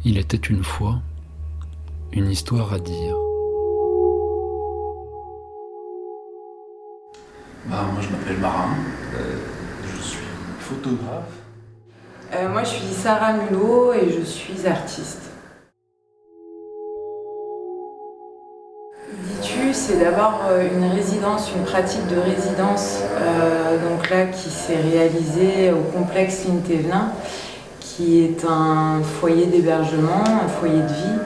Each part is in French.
Il était une fois une histoire à dire. Moi je m'appelle Marin, je suis photographe. Moi je suis Sarah Mulot et je suis artiste. IDITU, c'est d'abord une résidence, une pratique de résidence donc là, qui s'est réalisée au complexe Line-Thévenin, qui est un foyer d'hébergement, un foyer de vie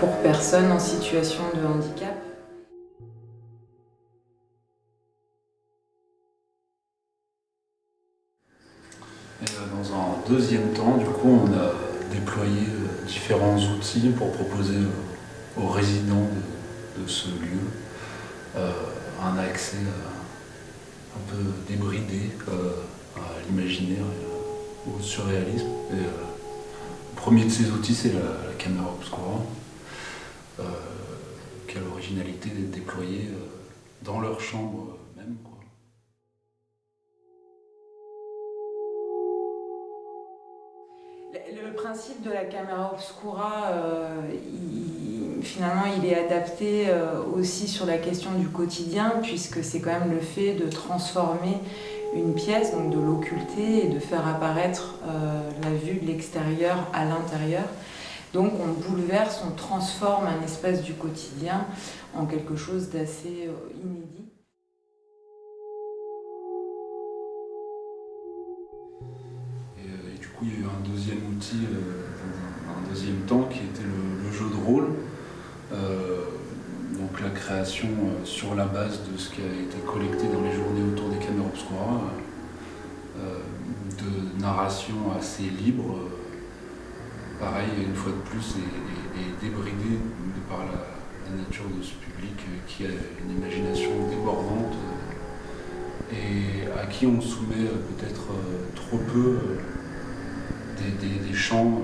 pour personnes en situation de handicap. Et dans un deuxième temps, du coup, on a déployé différents outils pour proposer aux résidents de ce lieu un accès un peu débridé à l'imaginaire et au surréalisme. Et, le premier de ces outils, c'est la caméra obscura, qui a l'originalité d'être déployée dans leur chambre même, quoi. Le principe de la caméra obscura, finalement, il est adapté aussi sur la question du quotidien, puisque c'est quand même le fait de transformer une pièce, donc de l'occulter et de faire apparaître la vue de l'extérieur à l'intérieur. Donc on bouleverse, on transforme un espace du quotidien en quelque chose d'assez inédit. Et du coup, il y a eu un deuxième outil, un deuxième temps, qui était le jeu de rôle. Donc la création sur la base de ce qui a été collecté dans les journées autour des caméras obscura, de narration assez libre, pareil, une fois de plus, et débridée de par la nature de ce public qui a une imagination débordante et à qui on soumet peut-être trop peu des champs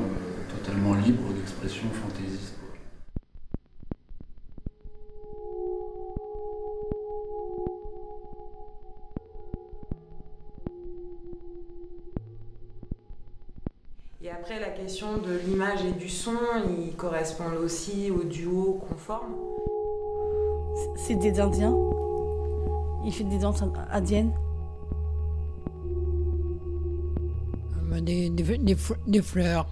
totalement libres d'expression fantaisiste. Et après, la question de l'image et du son, ils correspondent aussi au duo conforme. C'est des Indiens. Il fait des danses indiennes. Des fleurs.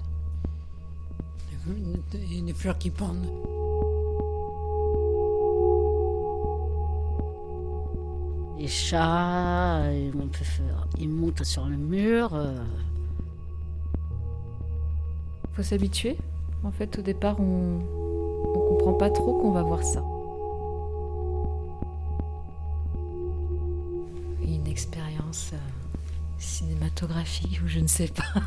Des fleurs qui pendent. Les chats, ils montent sur le mur. Faut s'habituer. En fait, au départ, on comprend pas trop qu'on va voir ça. Une expérience cinématographique ou je ne sais pas.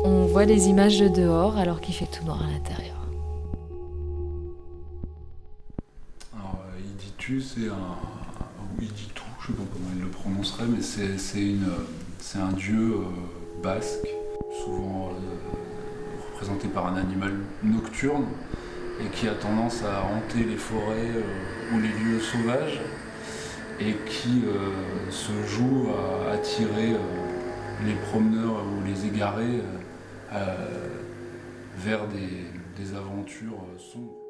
On voit les images de dehors alors qu'il fait tout noir à l'intérieur. Alors, IDITU, c'est ou IDITU, je ne sais pas comment il le prononcerait, mais c'est un dieu basque, souvent représenté par un animal nocturne et qui a tendance à hanter les forêts ou les lieux sauvages et qui se joue à attirer les promeneurs ou les égarés vers des aventures sombres.